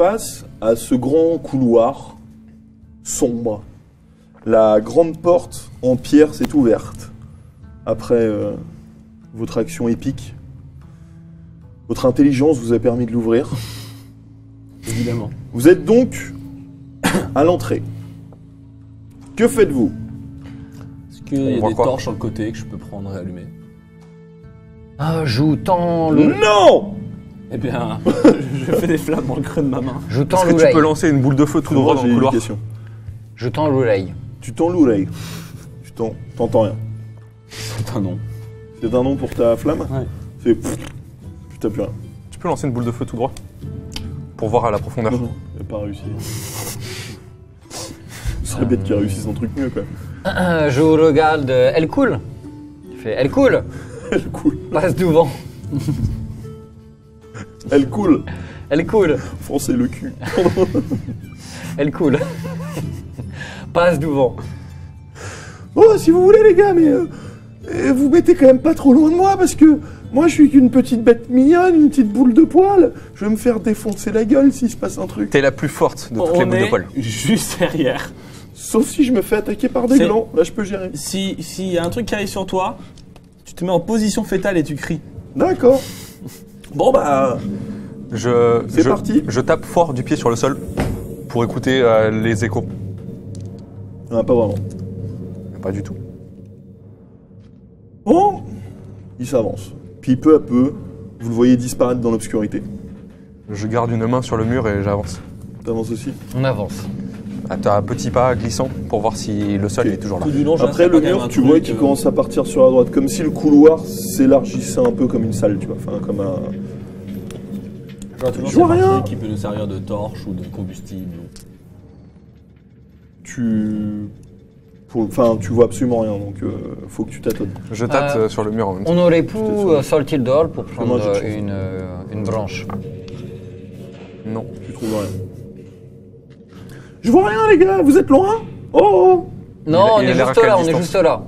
face à ce grand couloir sombre. La grande porte en pierre s'est ouverte. Après votre action épique, votre intelligence vous a permis de l'ouvrir. Évidemment. Vous êtes donc à l'entrée. Que faites-vous? Est-ce qu'il y a des torches sur le côté que je peux prendre et allumer? Ah, je tends le... Non! Eh bien, je fais des flammes dans le creux de ma main. Je tends Est-ce que tu l'oreille. peux lancer une boule de feu tout droit dans J'ai le couloir? l'éducation. Je tends l'oreille. Tu tends l'oreille. Tu t'entends rien. C'est un nom. C'est un nom pour ta flamme? Ouais. C'est... Tu t'as plus rien. Tu peux lancer une boule de feu tout droit? Pour voir à la profondeur. Non, il n'a pas réussi. Ce serait bête qu'il réussisse un truc mieux, quand même. Je vous regarde. Elle coule. Je fais, elle coule. Elle coule. Passe devant. Elle coule. Elle coule. Français le cul. Elle coule. Passe devant. Oh, si vous voulez, les gars, mais vous mettez quand même pas trop loin de moi, parce que moi, je suis qu'une petite bête mignonne, une petite boule de poil. Je vais me faire défoncer la gueule s'il se passe un truc. T'es la plus forte de toutes les boules de poil. Juste derrière. Sauf si je me fais attaquer par des C'est- glands. Là, je peux gérer. S'il y a un truc qui arrive sur toi, tu te mets en position fétale et tu cries. D'accord. Bon, bah... C'est parti. Je tape fort du pied sur le sol pour écouter les échos. Ah, pas vraiment. Pas du tout. Bon, il s'avance. Puis peu à peu, vous le voyez disparaître dans l'obscurité. Je garde une main sur le mur et j'avance. T'avances aussi. On avance. Ah, t'as un petit pas glissant pour voir si le sol Ok. est toujours là. Coup du long, Après, le mur, tu vois qu'il commence à partir sur la droite. Comme si le couloir s'élargissait un peu comme une salle, tu vois. Enfin, comme un... Je Je vois rien. qui peut nous servir de torche ou de combustible. Enfin, tu vois absolument rien, donc faut que tu tâtonnes. Je tâte sur le mur en même temps. On aurait pu Peut-être sortir dehors pour Fais-moi prendre un jet de une branche. Non. Tu trouves rien. Je vois rien, les gars, vous êtes loin? Oh! Non, on il a est l'air à juste quelle là, on est distance juste là.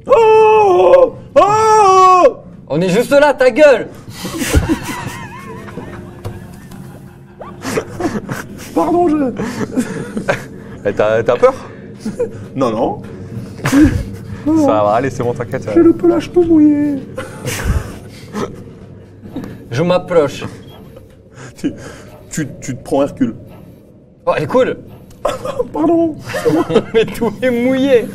Oh! Oh! On est juste là, ta gueule! Pardon, je... Eh, t'as peur? Non, non. Ça va aller, c'est bon, t'inquiète. J'ai le pelage tout mouillé. Je m'approche. Tu te prends Hercule. Oh, elle coule! Pardon. Mais tout est mouillé!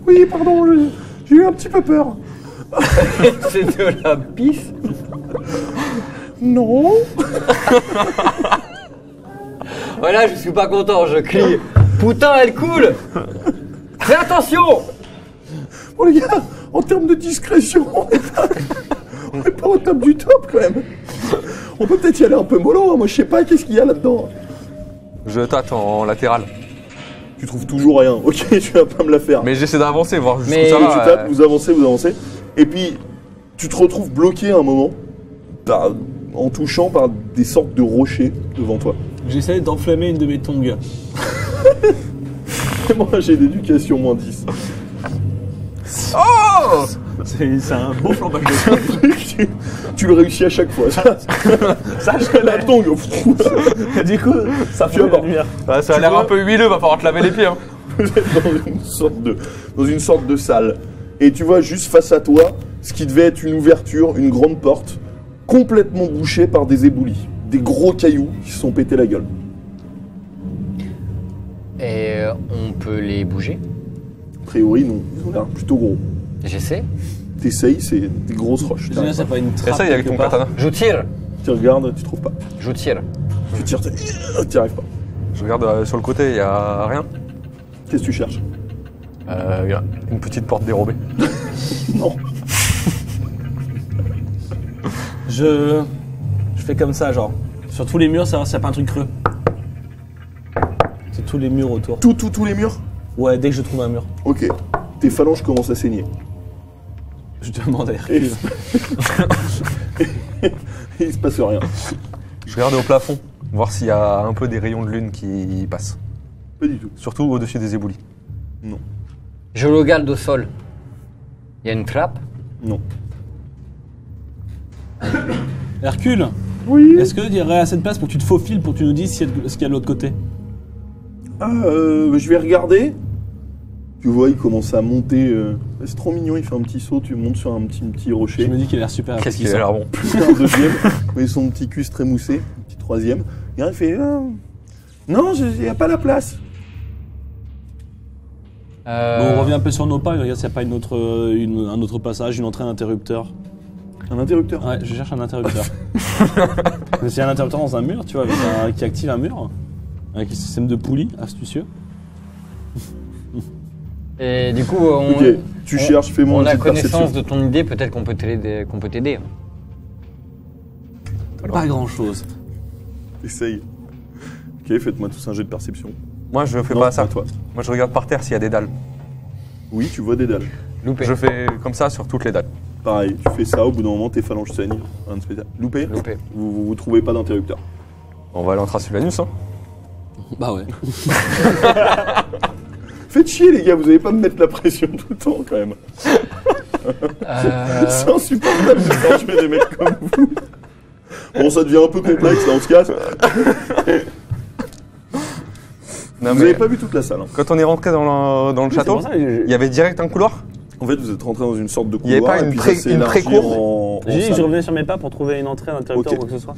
Oui, pardon, j'ai eu un petit peu peur. C'est de la pisse? Non. Voilà, je suis pas content, je crie. Putain, elle coule! Fais attention! Bon, les gars, en termes de discrétion, on n'est pas au top du top, quand même. On peut peut-être y aller un peu mollo, hein. Moi, je sais pas, qu'est-ce qu'il y a là-dedans? Je tâte en latéral. Tu trouves toujours rien. Ok, tu vas pas me la faire. Mais j'essaie d'avancer, voir jusqu'où Mais ça Tu va. tapes, vous avancez. Et puis, tu te retrouves bloqué un moment en touchant par des sortes de rochers devant toi. J'essaie d'enflammer une de mes tongs. Moi, j'ai d'éducation moins 10. Oh! C'est un beau flambage de feu. Tu le réussis à chaque fois. Ça je la tongue. Du coup, ça fait Tu vas la voir. lumière. Ah, ça a Tu l'air vois un peu huileux, va falloir te laver les pieds. Hein. Vous êtes dans une sorte de salle. Et tu vois juste face à toi ce qui devait être une ouverture, une grande porte, complètement bouchée par des éboulis. Des gros cailloux qui se sont pétés la gueule. Et on peut les bouger? A priori, non. Ils ont l'air plutôt gros. J'essaie. T'essayes, c'est des grosses roches. Déjà, c'est pas une trappe. Essaye avec ton quelque part. katana. Je tire. Tu regardes, tu trouves pas. Je tire. Tu tires, t'y arrives pas. Je regarde sur le côté, il y a rien. Qu'est-ce que tu cherches? Il y a une petite porte dérobée. Non. Je fais comme ça, genre. Sur tous les murs, ça s'il n'y a pas un truc creux. C'est tous les murs autour. Tous les murs? Ouais, dès que je trouve un mur. Ok. Tes phalanges commencent à saigner. Je demande à Et... Hercule. Et il se passe rien. Je regarde au plafond, voir s'il y a un peu des rayons de lune qui passent. Pas du tout. Surtout au-dessus des éboulis. Non. Je regarde au sol. Il y a une trappe? Non. Hercule, Oui. est-ce qu'il y aurait assez de place pour que tu te faufiles pour que tu nous dises ce qu'il y a de l'autre côté? Je vais regarder. Tu vois, il commence à monter. C'est trop mignon, il fait un petit saut, tu montes sur un petit rocher. Je me dis qu'il a l'air super Qu'est-ce qu'il a appétissant. l'air bon. Puis un deuxième, et son petit cul très moussé, un petit troisième. Et là, il fait non, il n'y a pas la place. Bon, on revient un peu sur nos pas et regarde s'il n'y a pas un autre passage, une entrée, un interrupteur. Un interrupteur. Ouais, je cherche un interrupteur. Mais s'il y a un interrupteur dans un mur, tu vois, qui active un mur, avec un système de poulies astucieux. Et du coup, Ok, tu cherches, fais-moi on un a jet de perception. connaissance de ton idée, peut-être qu'on peut t'aider. Pas grand-chose. Essaye. Ok, faites-moi tous un jet de perception. Moi, je fais Non, pas ça. toi. Moi, je regarde par terre s'il y a des dalles. Oui, tu vois des dalles. Loupé. Je fais comme ça sur toutes les dalles. Pareil, tu fais ça, au bout d'un moment, tes phalanges saignent. Rien de spécial. Loupé. Loupé. Vous trouvez pas d'interrupteur. On va aller en Transylvanus, hein. Bah ouais. Faites chier, les gars, vous allez pas me mettre la pression tout le temps, quand même. C'est insupportable de faire jouer des mecs comme vous. Bon, ça devient un peu complexe, là, on se casse. Non, Vous mais avez pas vu toute la salle. Hein. quand on est rentré dans le château, il y avait direct un couloir. En fait, vous êtes rentré dans une sorte de Il y avait couloir pas et une puis pré- ça s'est une élargi pré-cour en J'ai dit que je salle. revenais sur mes pas pour trouver une entrée, un interrupteur Ok. ou quoi que ce soit.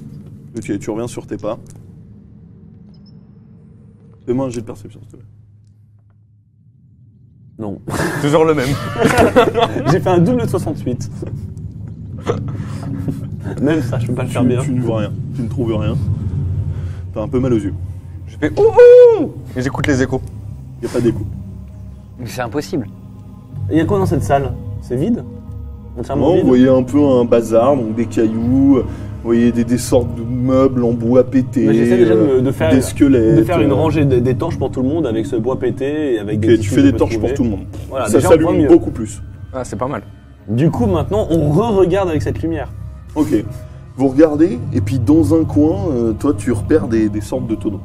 Ok, tu reviens sur tes pas. Fais-moi un jet de perception, s'il te plaît. Non. Toujours le même. J'ai fait un double de 68. Même ça, je peux pas le faire bien. Tu ne vois rien, tu ne trouves rien. T'as un peu mal aux yeux. Je fais ouh et j'écoute les échos. Y a pas d'écho. Mais c'est impossible. Il y a quoi dans cette salle? C'est vide? Entièrement Non, vide? vous voyez un peu un bazar, donc des cailloux, vous voyez des sortes de meubles en bois pété, Moi, j'essaie déjà de faire, des squelettes. de faire une rangée d'étanches pour tout le monde avec ce bois pété et avec Ok, des tu tissus fais que des je peux torches trouver. pour tout le monde. Voilà, Ça déjà, on voit s'allume mieux. beaucoup plus. Ah, c'est pas mal. Du coup, maintenant, on re-regarde avec cette lumière. Ok. Vous regardez, et puis dans un coin, toi, tu repères des sortes de tonneaux.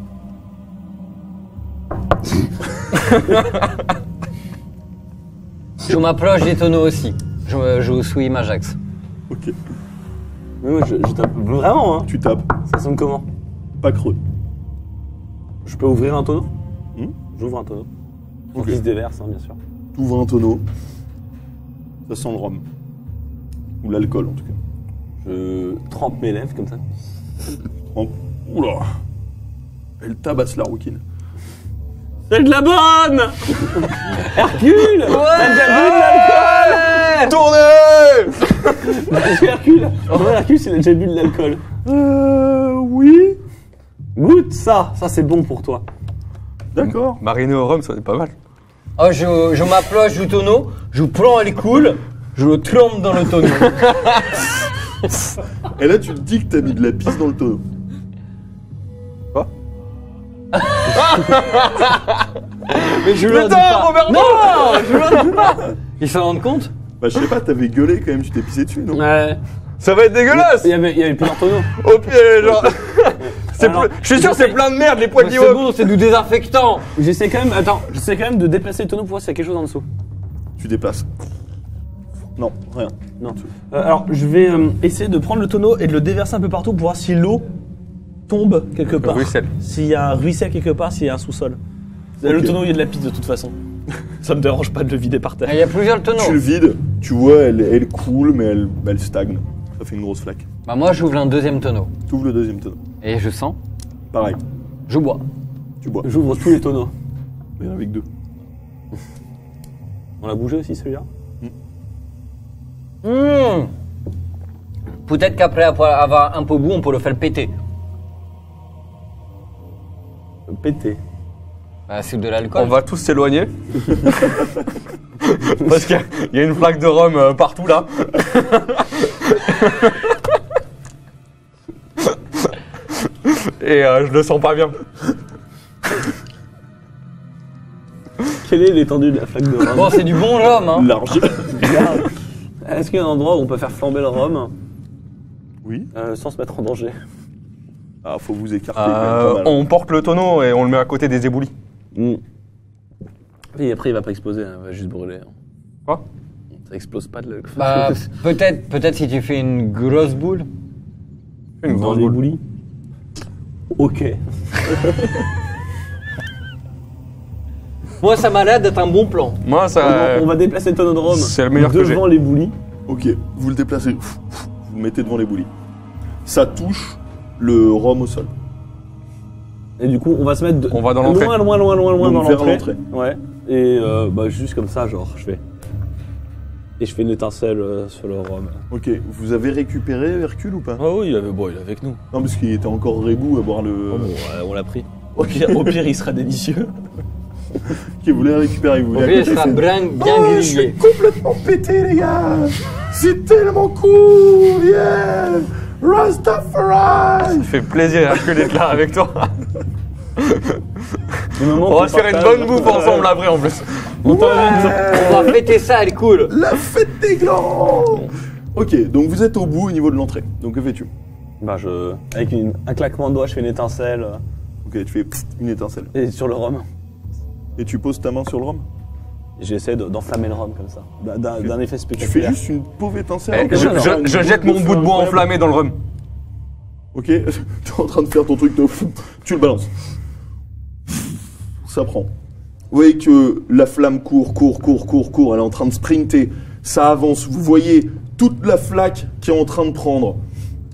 Je m'approche des tonneaux aussi. Je suis Majax. Ok. Mais moi, je tape vraiment, hein. Tu tapes, Ça sonne comment? pas creux. Je peux ouvrir un tonneau? J'ouvre un tonneau. Faut Ok. qu'il se déverse, hein, bien sûr. Tu ouvres un tonneau. Ça sent le rhum. Ou l'alcool, en tout cas. Je trempe mes lèvres comme ça. Oula. Elle tabasse la rouquine. C'est de la bonne. Hercule. T'as déjà bu de l'alcool? Tournez Hercule. En vrai, Hercule, il a déjà bu de l'alcool. Oui. Goûte ça. Ça, c'est bon pour toi. D'accord. Mariné au rhum, ça c'est pas mal. Oh, je m'approche du tonneau, je prends les coules, je le trempe dans le tonneau. Et là, tu te dis que t'as mis de la pisse dans le tonneau. Quoi? Mais je leur dis Putain, pas. Robert! Non, je leur dis pas. Ils s'en rendent compte? Bah, je sais pas, t'avais gueulé quand même, tu t'es pissé dessus, non? Ouais. Ça va être dégueulasse! Il y avait plusieurs tonneaux. Au pied, genre. Alors, Je suis sûr que c'est plein de merde, les poils Mais qui c'est bon, c'est du désinfectant. J'essaie quand même de déplacer le tonneau pour voir s'il y a quelque chose en dessous. Tu déplaces. Non, rien. Non. Alors, je vais essayer de prendre le tonneau et de le déverser un peu partout pour voir si l'eau tombe quelque part. ruisselle. S'il y a un ruisselle quelque part, s'il y a un sous-sol. Le Ok. tonneau, il y a de la pisse de toute façon. Ça me dérange pas de le vider par terre. Il y a plusieurs Tu le tonneaux. vides, tu vois, elle coule, mais elle stagne. Ça fait une grosse flaque. Bah moi j'ouvre un deuxième tonneau. Tu ouvres le deuxième tonneau. Et je sens, Pareil, je bois. tu bois. J'ouvre tous les tonneaux. Mais avec deux. On l'a bougé aussi celui-là? Peut-être qu'après avoir un peu bu, on peut le faire péter. Pété. Bah, c'est de l'alcool. On va tous s'éloigner. Parce qu'il y a une flaque de rhum partout là. Et je le sens pas bien. Quelle est l'étendue de la flaque de rhum? Bon, c'est du bon rhum, hein. Large. Regarde. Est-ce qu'il y a un endroit où on peut faire flamber le rhum Oui. sans se mettre en danger? Ah, faut vous écarter quand même pas mal. On porte le tonneau et on le met à côté des éboulis. Et après, il va pas exploser, hein, il va juste brûler. Quoi? Ça explose pas de le. Bah, peut-être si tu fais une grosse boule. Une Dans grosse les boule. boulis. Ok. Moi, ça m'a l'air d'être un bon plan. Moi, ça. On va déplacer le tonneau de rhum C'est le meilleur que j'ai. devant les boulis. Ok, vous le déplacez. Vous le mettez devant les boulis. Ça touche le rhum au sol. Et du coup, on va se mettre On va dans l'entrée. loin Donc, dans vers l'entrée. l'entrée. Ouais. Et bah juste comme ça, genre, je fais. Et je fais une étincelle sur le rhum. Ok, vous avez récupéré Hercule ou pas? Ah oui, il est avec nous. Non, parce qu'il était encore rebou à boire le. Oh, bon, on l'a pris. Au pire, il sera délicieux. Ok, vous l'avez récupéré, vous Au l'avez pire, il à côté, sera c'est- bien Oh, je suis grillé. complètement pété, les gars! C'est tellement cool! Yeah! Rastafari! Ça fait plaisir Hercule d'être là avec toi. Du moment On va qu'on se faire une partage- bonne bouffe ensemble après en plus. On t'invite. On va fêter ça, elle est cool. La fête des glands! Ok, donc vous êtes au bout au niveau de l'entrée. Donc que fais-tu? Bah avec un claquement de doigts, je fais une étincelle Ok, tu fais pfft, une étincelle. et sur le rhum. Et tu poses ta main sur le rhum? J'essaie d'enflammer le rhum comme ça, d'un effet Tu fais spectaculaire. juste une pauvre étincelle. Eh, Comme ça, genre une je boule jette mon bout de bois feu enflammé dans le rhum. Ok, tu es en train de faire ton truc de fou. Tu le balances. Ça prend. Vous voyez que la flamme court. Elle est en train de sprinter. Ça avance. Vous voyez toute la flaque qui est en train de prendre.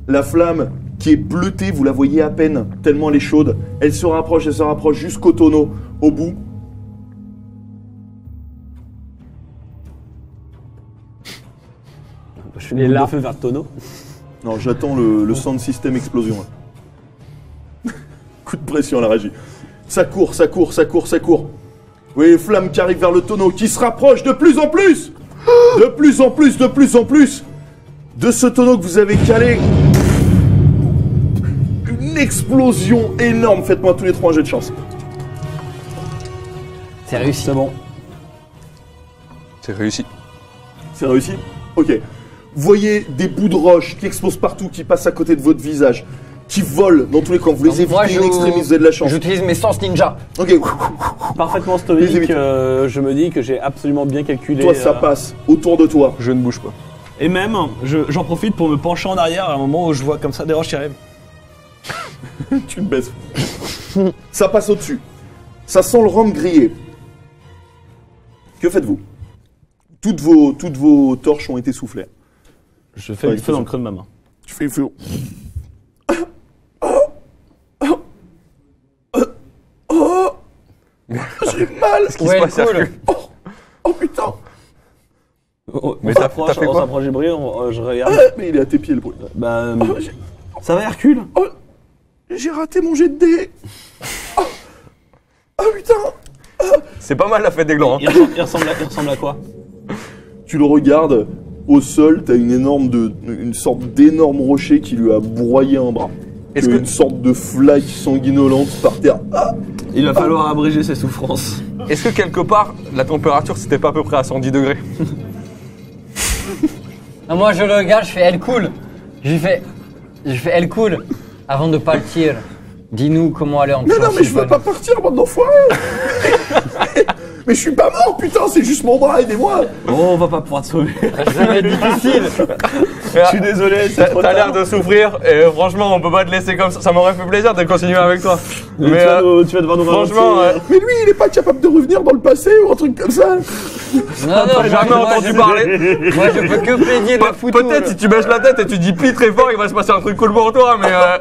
La flamme qui est bleutée, vous la voyez à peine, tellement elle est chaude. Elle se rapproche jusqu'au tonneau. Au bout, Je fais une boule de feu vers le tonneau. non, j'attends le sound system explosion. là. Coup de pression à la régie. Ça court. Vous voyez les flammes qui arrivent vers le tonneau, qui se rapprochent de plus en plus. De plus en plus. De ce tonneau que vous avez calé. Une explosion énorme. Faites-moi tous les trois un jet de chance. C'est réussi. C'est bon. C'est réussi. C'est réussi? Ok. Vous voyez des bouts de roche qui explosent partout, qui passent à côté de votre visage, qui volent dans tous les camps. Vous les Moi, évitez in extremis, vous avez de la chance. J'utilise mes sens ninja. Ok. Parfaitement Les stoïque, évite. je me dis que j'ai absolument bien calculé. Toi, ça passe autour de toi. Je ne bouge pas. Et même, j'en profite pour me pencher en arrière à un moment où je vois comme ça des roches qui arrivent. Tu te baisses. Ça passe au-dessus. Ça sent le rhum grillé. Que faites-vous? Toutes vos torches ont été soufflées. Je fais Ouais, le feu dans le creux de ma main. Tu fais feu. J'ai mal. Qu'est-ce qui Ouais, se passe, cool. Hercule? Oh putain. Mais On t'as s'approche, fait on quoi s'approche du bruit, je regarde. Mais il est à tes pieds le bruit. Bah, J'ai- ça va Hercule? oh, j'ai raté mon jet de dés. Oh putain. C'est pas mal la fête des glands. Hein. Il ressemble à quoi? Tu le regardes au sol, t'as une sorte d'énorme rocher qui lui a broyé un bras. Est-ce Que que- une sorte de flaque sanguinolente par terre. Ah, Il va falloir abréger ses souffrances. Est-ce que quelque part la température c'était pas à peu près à 110 degrés? Non, moi, je le regarde, je fais elle cool. Je fais elle cool. Avant de partir, dis-nous comment aller en mais non, mais je veux pas partir, bande d'enfoirés. Mais je suis pas mort, putain, c'est juste mon bras, aidez-moi. Oh, on va pas pouvoir te sauver. Ça va être difficile. Je suis désolé, c'est trop T'as tard. l'air de souffrir et franchement on peut pas te laisser comme ça. Ça m'aurait fait plaisir de continuer avec toi. Mais Mais tu vas devoir nous franchement, ralentir. Mais lui, il est pas capable de revenir dans le passé ou un truc comme ça. Non, jamais moi, entendu je- parler. Moi, je peux que plaider la photo. Peut-être si tu baisses la tête et tu dis plie très fort, il va se passer un truc cool pour toi, mais Ah,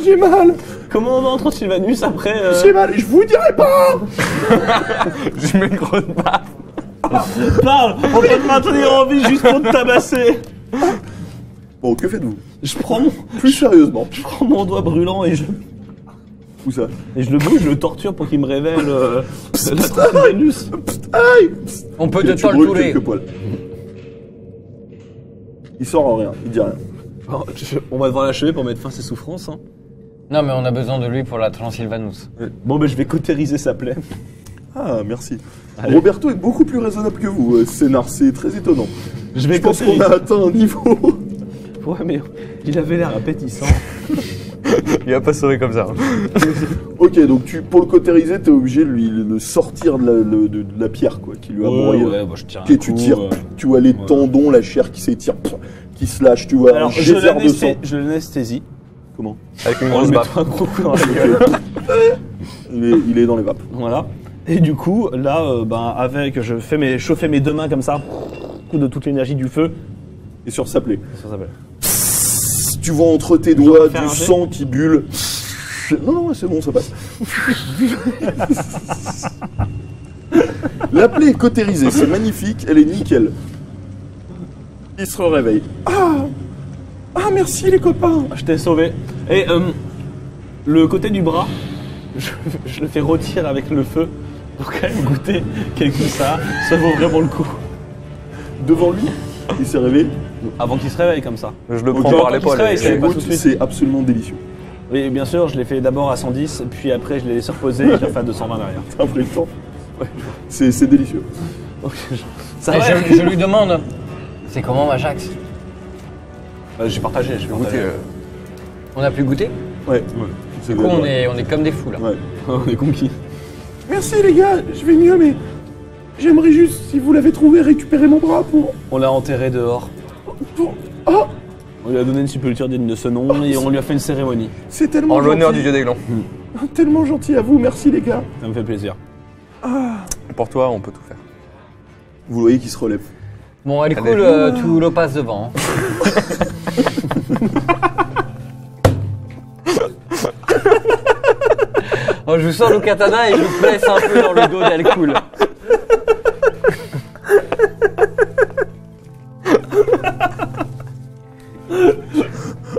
j'ai mal, Comment on va en Transylvanus après j'ai mal, je vous dirai pas. je mets une grosse baffe. Parle. On peut te maintenir en vie juste pour te tabasser. Bon, que faites-vous? Je prends Plus sérieusement. mon doigt brûlant et Où ça? je le bouge, je le torture pour qu'il me révèle la Transylvanus. Aïe. On peut Et te tu brûles torturer. quelques poils. Il sort rien, il dit rien. Oh, on va devoir l'achever pour mettre fin à ses souffrances. Hein. Non, mais on a besoin de lui pour la Transylvanus. Bon, ben je vais cautériser sa plaie. Ah, merci. Allez. Roberto est beaucoup plus raisonnable que vous, Scénar, c'est très étonnant. Je vais Je pense qu'on cautériser. a atteint un niveau. Ouais, mais il avait l'air appétissant. Il va pas sauver comme ça. Ok, donc pour le cautériser, t'es obligé de lui le sortir de la pierre, quoi, qui lui a broyé. Ouais, bah, je tire Ok, un tu coup, tires, tu vois les tendons, la chair qui s'étire, qui se lâche, tu vois Alors, un geyser de sang. je l'anesthésie. Comment? Avec une En grosse lui baffe. mettant un gros coup dans la gueule. Il est dans les vapes. Voilà. Et du coup, là, je fais chauffer mes deux mains comme ça, coup de toute l'énergie du feu. Et sur sa plaie. Ça s'appelle. Tu vois entre tes dois doigts faire du un jet sang qui bulle. Non, c'est bon, ça passe. La plaie est cautérisée, c'est magnifique, elle est nickel. Il se réveille. Ah, merci les copains. Je t'ai sauvé. Et le côté du bras, je le fais rôtir avec le feu pour quand même goûter quel goût ça a. Ça vaut vraiment le coup. Devant lui, il s'est réveillé. Avant qu'il se réveille comme ça. Je le Ok. prends par l'épaule. Il et- se réveille, Tu pas goûtes, tout de suite. c'est absolument délicieux. Oui, bien sûr, je l'ai fait d'abord à 110, puis après je l'ai laissé reposer et je l'ai fait à 220 derrière. T'as pris le temps. C'est délicieux. Donc, ça Et va. je lui demande, c'est comment Majax? J'ai partagé, j'ai Goûter, partagé. On a pu goûter? Ouais. C'est Du coup, on vrai. est comme des fous là. Ouais. On est conquis. Merci les gars, je vais mieux, mais j'aimerais juste, si vous l'avez trouvé, récupérer mon bras pour. On l'a enterré dehors. Oh, On lui a donné une sépulture digne de ce nom et on lui a fait une cérémonie. c'est tellement En l'honneur gentil. du dieu des glands. Tellement gentil à vous, merci les gars. Ça me fait plaisir. Pour toi, on peut tout faire. Vous voyez qu'il se relève. Bon, elle est Allez. cool, tu le passes devant. Oh, je sors le katana et je le blesse un peu dans le dos d'elle cool.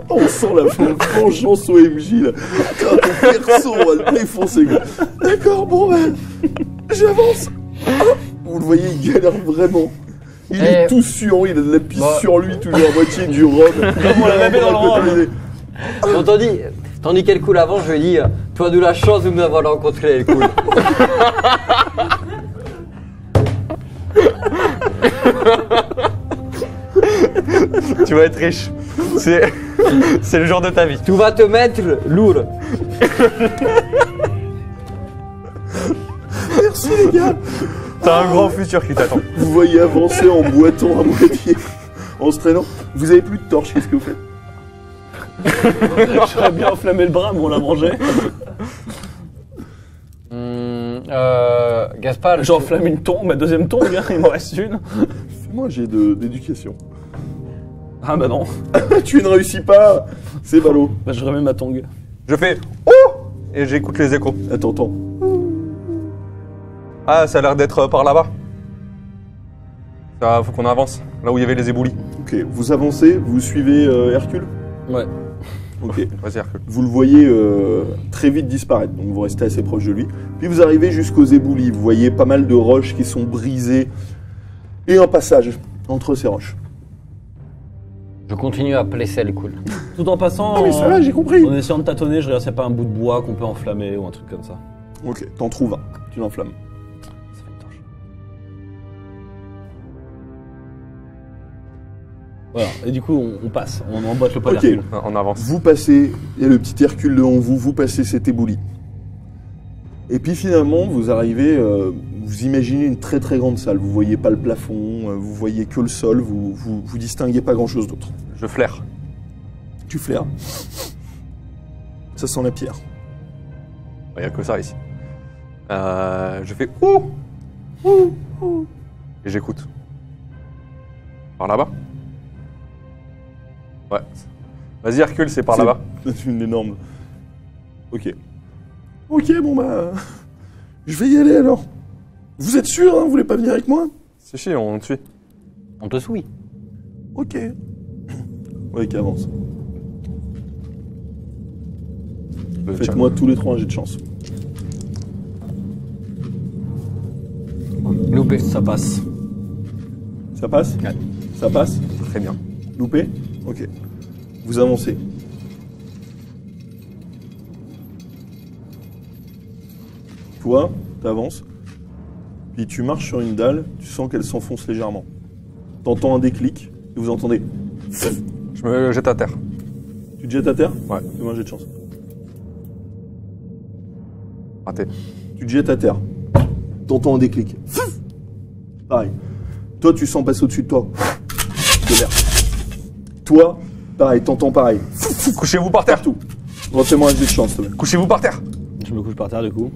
On sent la vengeance au MJ là. Ton perso, on va le défoncer. Quoi. D'accord, bon ben, j'avance. Vous le voyez, il galère vraiment. Il est tout suant, il a de la pisse Bah. sur lui, toujours à moitié du rhum. on l'a mis dans le rhum. Bon, tandis qu'elle coule avant, je lui dis, toi de la chance de nous avoir rencontré, elle coule. Tu vas être riche. C'est le genre de ta vie. Tu vas te mettre lourd. Merci les gars. T'as un grand futur qui t'attend. Vous voyez avancer en boitant à moitié, en se traînant. Vous avez plus de torche, qu'est-ce que vous faites? J'aurais bien enflammé le bras, mais on l'a mangé. Gaspard, J'enflamme une tongue, ma deuxième tongue, hein, il m'en reste une. Moi j'ai d'éducation. Ah bah non, Tu ne réussis pas, c'est ballot. bah, je remets ma tongue. Je fais oh et j'écoute les échos. Attends. Ah, ça a l'air d'être par là-bas. Ça, faut qu'on avance. Là où il y avait les éboulis. Ok, vous avancez, vous suivez Hercule. Ouais. Ok. Vas-y, Hercule. Vous le voyez très vite disparaître, donc vous restez assez proche de lui. Puis vous arrivez jusqu'aux éboulis, vous voyez pas mal de roches qui sont brisées et un passage entre ces roches. je continue à placer elle cool. Tout en passant, Ah mais ça va, j'ai compris. en essayant de tâtonner, je regarde s'il n'y a pas un bout de bois qu'on peut enflammer ou un truc comme ça. Ok, t'en trouves un, tu l'enflammes. Ça fait une torche. Voilà, et du coup on passe, on emboîte le pas Ok. d'Hercule. On avance. Vous passez, il y a le petit Hercule devant vous, vous passez cet éboulis. Et puis finalement, vous arrivez, vous imaginez une très très grande salle. Vous voyez pas le plafond, vous voyez que le sol, vous distinguez pas grand chose d'autre. Je flaire. Tu flaires. Ça sent la pierre. Il n'y a que ça ici. Je fais ouh et j'écoute. Par là-bas. Ouais. Vas-y, Hercule, c'est par C'est- là-bas. C'est une énorme. Ok. Ok, bon bah. Je vais y aller alors. Vous êtes sûr, hein, vous voulez pas venir avec moi? Si, si, on te suit. On te suit. Ok. Ouais, qui avance. Faites-moi tous les trois un jet de chance. Loupé. Ça passe. Ça passe? Ouais. Ça passe? Très bien. Loupé? Ok. Vous avancez. Toi, t'avances. Puis tu marches sur une dalle, tu sens qu'elle s'enfonce légèrement. T'entends un déclic et vous entendez. Je me jette à terre. Tu te jettes à terre? Ouais. Fais-moi un jet de chance. Raté. Tu te jettes à terre. T'entends un déclic. Pareil. Toi, tu sens passer au-dessus de toi. De merde. Toi, pareil, t'entends pareil. Couchez-vous par terre. Partout. Refais-moi un jet de chance, s'il te plaît. Couchez-vous par terre. Je me couche par terre du coup.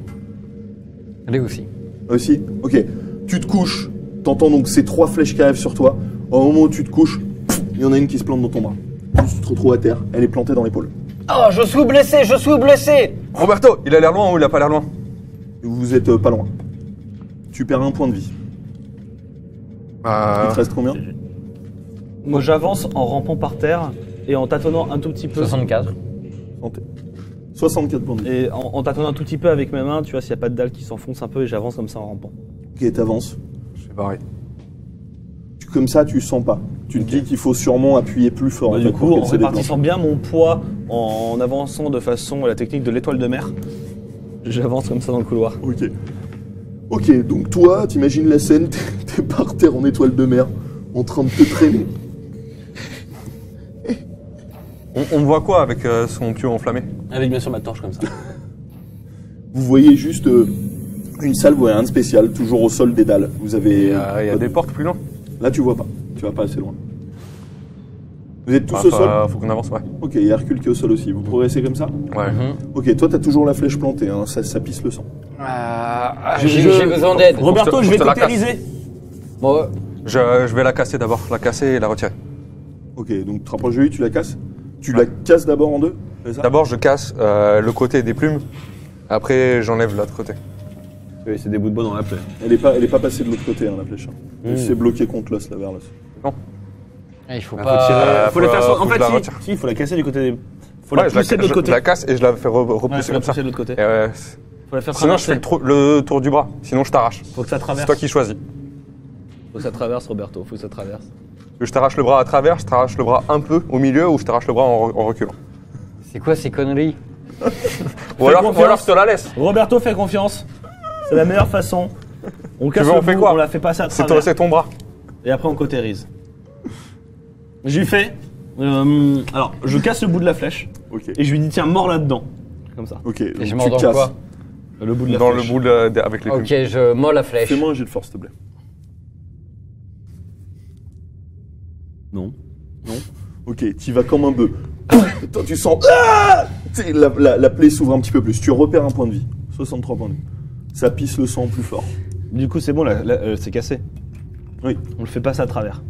Allez aussi. Aussi. Ok. Tu te couches. T'entends donc ces 3 flèches qui arrivent sur toi. Au moment où tu te couches, il y en a une qui se plante dans ton bras. Tu te retrouves à terre. Elle est plantée dans l'épaule. Oh, je suis blessé, je suis blessé. Roberto, il a l'air loin ou il a pas l'air loin? Vous êtes pas loin. Tu perds un point de vie. Il te reste combien? Moi j'avance en rampant par terre et en tâtonnant un tout petit peu. 64. 64 points de vie. Et en tâtonnant un tout petit peu avec mes mains, tu vois, s'il n'y a pas de dalle qui s'enfonce un peu et j'avance comme ça en rampant. Ok, t'avances. Je fais pareil. Comme ça, tu sens pas. Tu te dis qu'il faut sûrement appuyer plus fort. Bah, en du fait, coup, pour en qu'elle se répartissant bien mon poids, en avançant de façon à la technique de l'étoile de mer, j'avance comme ça dans le couloir. déclenche. Ok. Ok, donc toi, t'imagines la scène, t'es par terre en étoile de mer, en train de te traîner. On voit quoi avec son tuyau enflammé? Avec bien sûr ma torche comme ça. Vous voyez juste une salle, vous voyez rien de spécial, toujours au sol des dalles. Vous avez. Il y a des portes plus loin. Là, tu vois pas. Tu vas pas assez loin. Vous êtes tous Ah, au sol? faut qu'on avance, ouais. Ok, il y a Hercule qui est au sol aussi. Vous progressez comme ça? Ouais. Ok, toi, t'as toujours la flèche plantée, hein, ça pisse le sang. J'ai besoin d'aide. Roberto, je vais je te la cautériser. Bon, Je vais la casser d'abord, la casser et la retirer. Ok, donc tu te rapproches de lui, tu la casses. Tu la casses d'abord en deux, c'est ça? D'abord, je casse le côté des plumes. Après, j'enlève l'autre côté. Oui, c'est des bouts de bois dans la plaie. Elle est pas passée de l'autre côté, hein, la flèche. Elle s'est bloquée contre l'os, là, vers l'os. il faut Faut pas. tirer. Faut la faire. faut En que je la fait, retire. si, il faut la casser du côté des. Faut la Ouais, pousser de l'autre côté. je la casse et je la fais Ouais, repousser faut la comme ça. pousser de l'autre côté. Et ouais, Faut la faire sinon, je traverser. fais le tour du bras. Sinon, je t'arrache. Faut que ça C'est traverse. toi qui choisis. Faut que ça traverse, Roberto. Faut que ça traverse. Je t'arrache le bras à travers, je t'arrache le bras un peu au milieu ou je t'arrache le bras en reculant. C'est quoi ces conneries? Ou alors confiance. je te la laisse. Roberto, fais confiance. C'est la meilleure façon. On casse veux, le on fait bout, quoi? on la fait passer à C'est travers. ton bras. Et après, on cautérise. Je lui fais. Alors, je casse le bout de la flèche Ok. et je lui dis tiens, mords là-dedans. Comme ça. Ok, Et donc je mords tu dans casses. quoi? Le bout de la Dans flèche. le bout avec les plumes. Ok, je mords la flèche. Fais-moi un jet de force, s'il te plaît. Non. Ok, tu vas comme un bœuf. Attends, tu sens. Ah, tu sais, la plaie s'ouvre un petit peu plus. Tu repères un point de vie. 63 points de vie. Ça pisse le sang plus fort. Du coup, c'est bon, c'est cassé. Oui. On le fait passer à travers.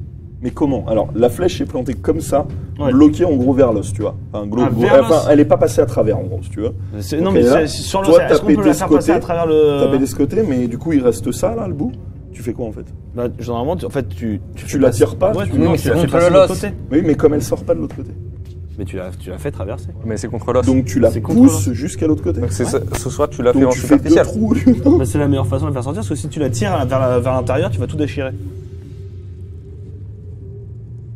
Mais comment? Alors, la flèche est plantée comme ça, Ouais. bloquée en gros vers l'os, tu vois. Enfin, vers l'os. elle est pas passée à travers, en gros, si tu veux. Non, Ok, mais là, c'est sur le. toi, Est-ce qu'on t'as peut pété la ce faire passer à côté, travers T'as pété le. ce côté, mais du coup, il reste ça, là, le bout. Tu fais quoi, en fait? Bah, généralement, en fait, tu la tires pas, Ouais, tu- tu, Oui, non, mais tu c'est la fais contre passer le de l'autre los. côté. Oui, mais comme elle sort pas de l'autre côté. Mais tu l'as fait traverser. Mais c'est contre l'os. Donc, tu la C'est contre pousses jusqu'à l'autre côté. Donc ce soir, tu l'as fait Donc, en tu fais deux superficiel. trous. Bah, c'est la meilleure façon de la faire sortir parce que si tu la tires vers l'intérieur, tu vas tout déchirer.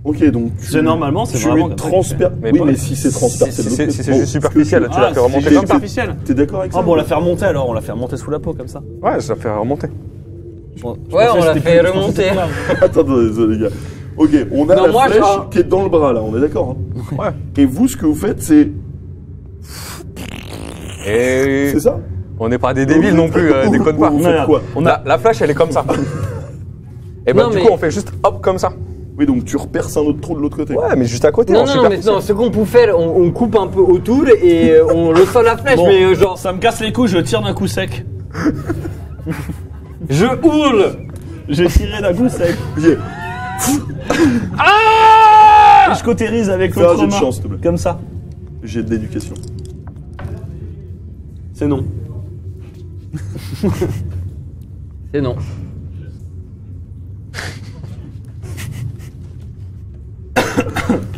Ok, donc. C'est normalement, c'est tu vraiment es comme ça que transper. Mais Oui, pas- mais si c'est transpercé Si de l'autre c'est côté. si c'est Bon, juste superficiel, ce que tu l'as fait remonter c'est comme ça. superficiel. T'es d'accord avec ça? Ah bon, on l'a fait remonter alors, on l'a fait remonter sous la peau comme ça. Ouais, ça fait remonter. Bon, je Ouais, pensais on l'a que fait c'était plus- je pensais que remonter. c'était grave. Attends, désolé, les gars. Ok, on a Non, la moi, flèche genre- qui est dans le bras, là, on est d'accord, hein? Ouais. Et vous, ce que vous faites, c'est Et ça? on n'est pas des débiles non plus, déconne pas. Vous Non, faites non, quoi? on a- La flèche, elle est comme ça. Et bah Non, du mais- coup, on fait juste hop comme ça. Oui, donc tu reperces un autre trou de l'autre côté. Ouais, mais juste à côté. Non, en non, mais superficiel. non, ce qu'on peut faire, on coupe un peu autour et on le sort la flèche, Bon, mais genre, ça me casse les couilles, je tire d'un coup sec. je hurle. J'ai tiré d'un coup sec. Ok, Et je cautérise avec fais un l'autre jet de main. chance, s'il te plaît. Comme ça. J'ai de l'éducation. C'est non. C'est non.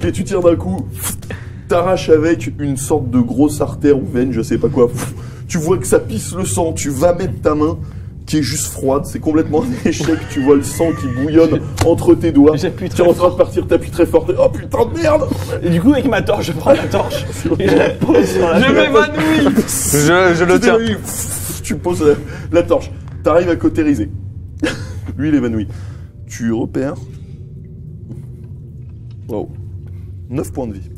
Et tu tires d'un coup, t'arraches avec une sorte de grosse artère ou veine, je sais pas quoi. Tu vois que ça pisse le sang, tu vas mettre ta main qui est juste froide, c'est complètement un échec, tu vois le sang qui bouillonne entre tes doigts. J'appuie Tu très es en train de partir, t'appuies très fort, oh putain de merde! Et du coup, avec ma torche, je prends la torche et je la pose sur la Je m'évanouis. Je le tiens. Tu poses la torche, t'arrives à cautériser. Lui il évanouit. Tu repères. Wow. 9 points de vie.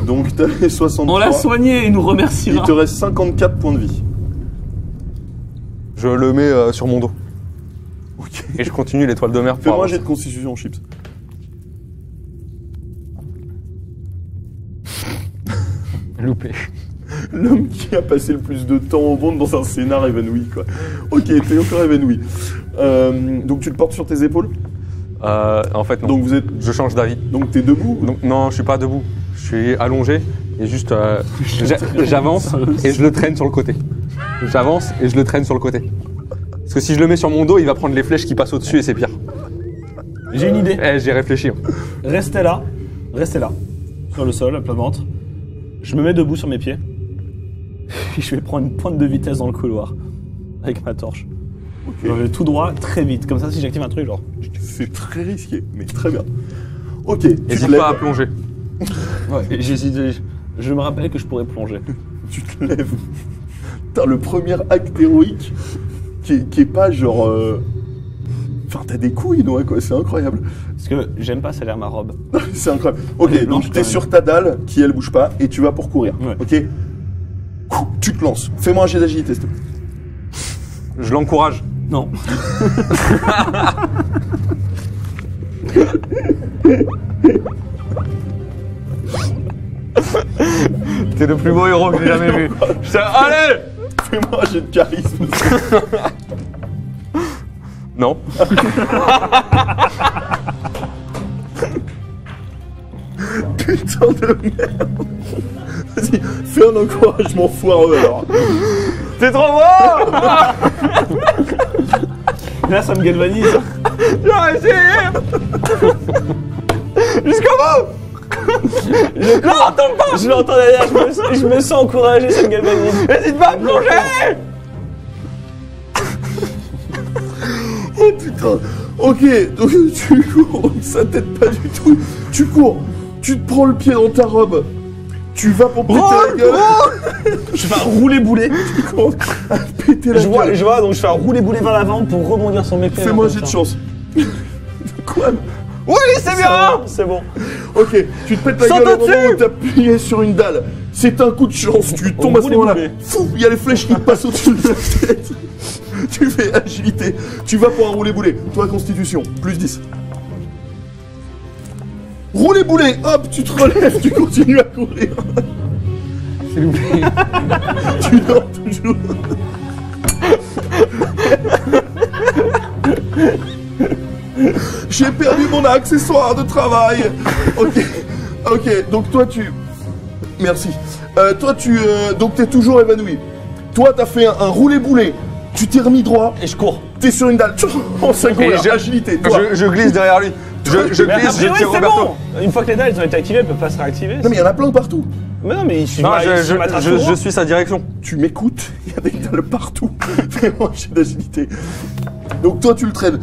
Donc t'avais 63. On l'a soigné, il nous Il remerciera. te reste 54 points de vie. Je le mets sur mon dos. Ok. Et je continue l'étoile de mer pour Fais-moi un avancer. jet de constitution, Chips. Loupé. L'homme qui a passé le plus de temps au monde dans un scénar évanoui, quoi. Ok, t'es encore évanoui. Donc tu le portes sur tes épaules. En fait, non. Donc vous êtes. Je change d'avis. Donc t'es debout. Donc, non, je suis pas debout. Je suis allongé et juste j'avance et je le traîne sur le côté. J'avance et je le traîne sur le côté. Parce que si je le mets sur mon dos, il va prendre les flèches qui passent au-dessus et c'est pire. J'ai une idée. Eh, j'ai réfléchi. Restez là, sur le sol, à plat ventre. Je me mets debout sur mes pieds. Puis je vais prendre une pointe de vitesse dans le couloir. Avec ma torche. Je vais tout droit, très vite. Comme ça, si j'active un truc, genre. C'est très risqué, mais très bien. Ok, tu te N'hésite lèves. pas à plonger. Ouais, je me rappelle que je pourrais plonger. Tu te lèves. T'as le premier acte héroïque qui est pas genre. Enfin, t'as des couilles, non, quoi, c'est incroyable. Parce que j'aime pas salir ma robe. C'est incroyable. Ok, Elle est donc blanche, t'es quand sur ta dalle qui elle bouge pas et tu vas pour courir. Ouais. Ok. Tu te lances. Fais-moi un jet d'agilité, s'il te plaît. Je l'encourage. Non. T'es le plus beau héros que j'ai jamais vu. Allez! Fais-moi un jet de charisme. Non. Putain de merde. Vas-y, fais un encouragement foireux alors. T'es trop beau! Là, ça me galvanise. J'ai essayé! Jusqu'au bout! Non, attends pas! Je l'entends derrière, je me sens encouragé, ça me galvanise. N'hésite pas à plonger! Oh putain. Ok, donc tu cours, ça t'aide pas du tout. Tu cours, tu te prends le pied dans ta robe, tu vas pour péter la gueule. Je fais un roulé-boulet. Tu commences à péter la gueule. Je vois, donc je fais un roulé-boulet vers l'avant pour rebondir sur mes pieds. Fais-moi un jet de chance. Quoi? Oui, c'est bien! C'est bon. Ok, tu te pètes la Saute gueule au moment au-dessus. où t'as appuyé sur une dalle. C'est un coup de chance, tu tombes à ce moment-là. roulé-boulet. Fou, il y a les flèches qui te passent au-dessus de la tête. Tu fais agilité. Tu vas pour un roulé-boulet. Toi, constitution, plus 10. Roulé-boulet, hop, tu te relèves, tu continues à courir. S'il vous plaît. Tu dors toujours. J'ai perdu mon accessoire de travail. Ok, ok, donc toi tu... Merci. Donc t'es toujours évanoui. Toi t'as fait un roulé-boulet. Tu t'es remis droit. Et je cours. T'es sur une dalle. On s'est Et agilité. Toi. Je glisse derrière lui. Je Mais a glisse, je priori, tire c'est Roberto. bon. Une fois que les dalles ont été activées, elles peuvent pas se réactiver. Non mais il y en a plein partout. Mais non, mais il suffit Non, de je suis sa direction. Tu m'écoutes, il y a des dalles partout. Vraiment, j'ai d'agilité. Donc toi, tu le traînes.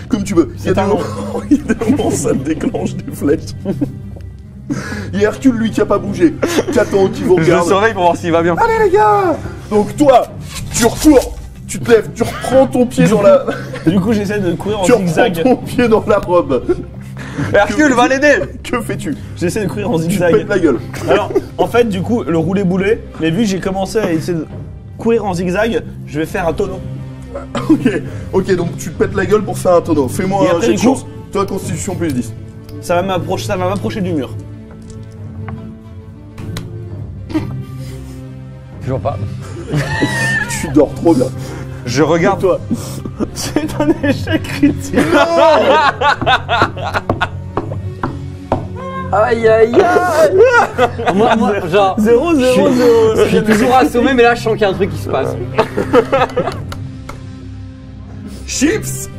Comme tu veux. Il y a des un moments, il y a des moments, ça te déclenche des flèches. Il y a Hercule, lui, qui a pas bougé. Qui attend, qui vous Je le regarde. surveille pour voir s'il va bien. Allez, les gars. Donc toi, tu recours. Tu te lèves, tu reprends ton pied dans la... Du coup, j'essaie de courir en Tu reprends zigzag. ton pied dans la robe. Hercule, va l'aider! Que fais-tu? J'essaie de courir en Tu te zigzag. pètes la gueule. Alors, en fait, du coup, le roulé-boulet, mais vu que j'ai commencé à essayer de courir en zigzag, je vais faire un tonneau. Ok, donc tu te pètes la gueule pour faire un tonneau. Et Fais-moi un après, jet de du coup- chance. Toi, constitution plus 10. Ça va m'approcher du mur. Toujours pas. Tu dors trop bien. Je regarde. Toi. C'est un échec critique. Aïe aïe aïe. moi, genre, 0, 0, 0. je suis toujours assommé, mais là je sens qu'il y a un truc qui se passe. Chips!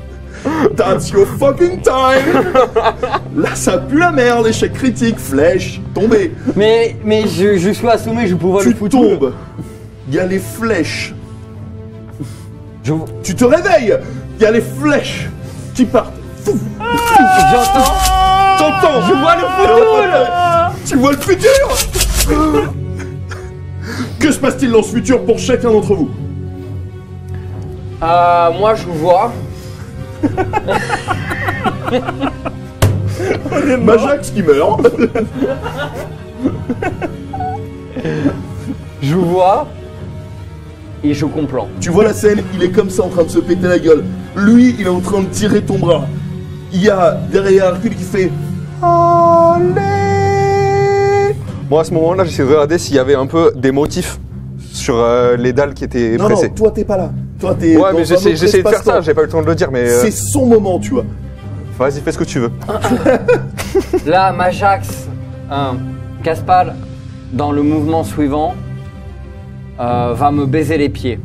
That's your fucking time! Là, ça pue la merde, échec critique, flèche, tombé. Mais je suis assommé, je peux voir le Tu foot. tombes. Il y a les flèches. Je- Tu te réveilles. Il y a les flèches qui partent. J'entends. T'entends? Je vois le foot. Tu vois le futur? Que se passe-t-il dans ce futur pour chacun d'entre vous? Moi je vois. Majax qui meurt. Je vous vois et je comprends. Tu vois la scène, il est comme ça en train de se péter la gueule. Lui, il est en train de tirer ton bras. Il y a derrière Hercule qui fait allez. Moi, à ce moment-là, j'essaie de regarder s'il y avait un peu des motifs sur les dalles qui étaient Non, pressées. non, toi t'es pas là. Toi t'es. Ouais, dans mais un j'essaie autre de faire ça, espace-temps. j'ai pas eu le temps de le dire, mais. C'est son moment, tu vois. Vas-y, fais ce que tu veux. Là, Majax, Gaspard, dans le mouvement suivant, va me baiser les pieds.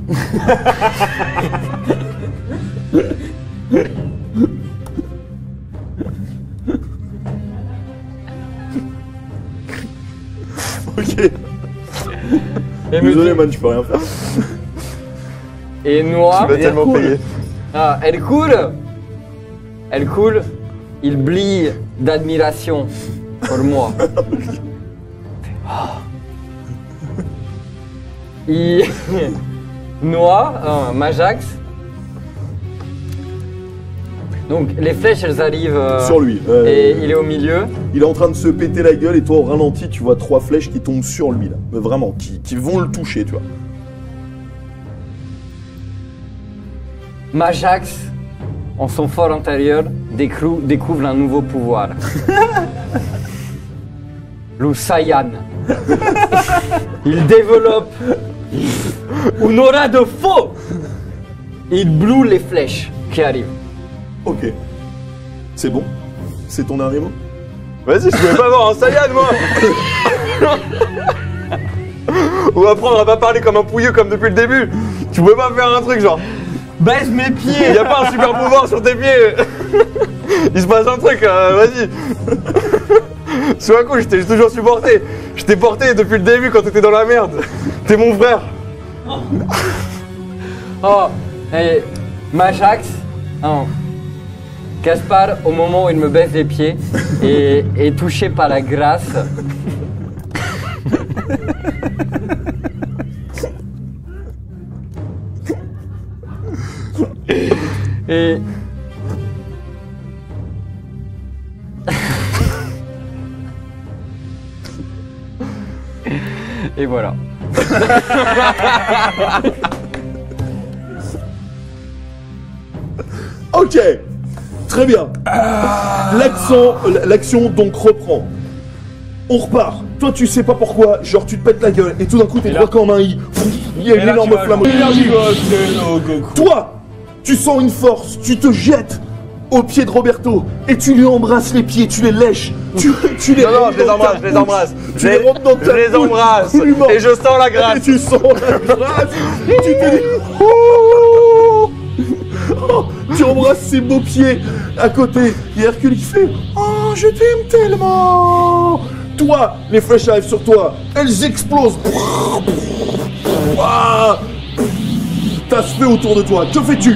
Ok. Et me Désolé, dit- man, tu peux rien faire. Et Noah, Tu vas tellement cool. payer. elle coule, il brille d'admiration pour moi. Il... Noah, Majax. Donc les flèches elles arrivent Sur lui. et il est au milieu. Il est en train de se péter la gueule et toi au ralenti tu vois 3 flèches qui tombent sur lui là. Mais vraiment, qui vont le toucher, tu vois. Majax, en son fort intérieur, découvre un nouveau pouvoir. Le Saiyan. Il développe une aura de feu. Il brûle les flèches qui arrivent. Ok. C'est bon. C'est ton dernier mot. Vas-y, je pouvais pas avoir un Saiyan, moi. On va apprendre à pas parler comme un pouilleux comme depuis le début. Tu pouvais pas faire un truc genre. Baisse mes pieds. Y a pas un super pouvoir sur tes pieds. Il se passe un truc, vas-y. Sur un coup, je t'ai toujours supporté. Je t'ai porté depuis le début quand t'étais dans la merde. T'es mon frère. Oh, et Majax, Gaspard, au moment où il me baisse les pieds, est touché par la grâce. Et... Et voilà. Ok. Très bien. L'action donc reprend. On repart. Toi tu sais pas pourquoi, genre tu te pètes la gueule et tout d'un coup tes trois camps en main il y a une énorme flamme. Toi, tu sens une force, tu te jettes aux pieds de Roberto et tu lui embrasses les pieds, tu les lèches, tu les Non, non, rentres je les dans ta embrasse, je les bouche. embrasse. Tu les rentres dans ta Je les bouche, embrasse. absolument. Et je sens la Et grâce. tu sens la grâce, tu te dis oh, tu embrasses ses beaux pieds à côté. Il y a Hercule qui fait oh, je t'aime tellement. Toi, les flèches arrivent sur toi, elles explosent. T'as ce feu autour de toi, que fais-tu?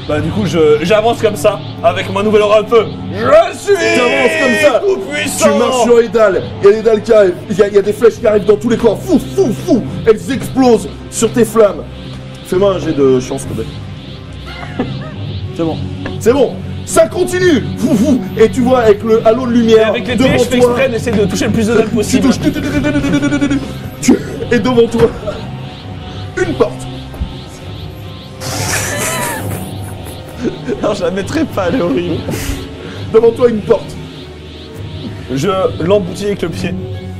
Bah du coup j'avance comme ça, avec ma nouvelle aura de feu. Je suis T'avances comme ça, tout puissant. tu marches sur les dalles, il y a des dalles qui arrivent, il y a des flèches qui arrivent dans tous les corps, fou, fou, fou, elles explosent sur tes flammes. Fais-moi un jet de chance, s'il te plaît. C'est bon. C'est bon, ça continue, fou, fou, et tu vois avec le halo de Et lumière avec les devant pieds, je fais toi, exprès d'essayer de toucher le plus de dalles tu possible. touches, et devant toi, une porte. Non, je la mettrai pas, elle est horrible. Devant toi, une porte. Je l'emboutis avec le pied.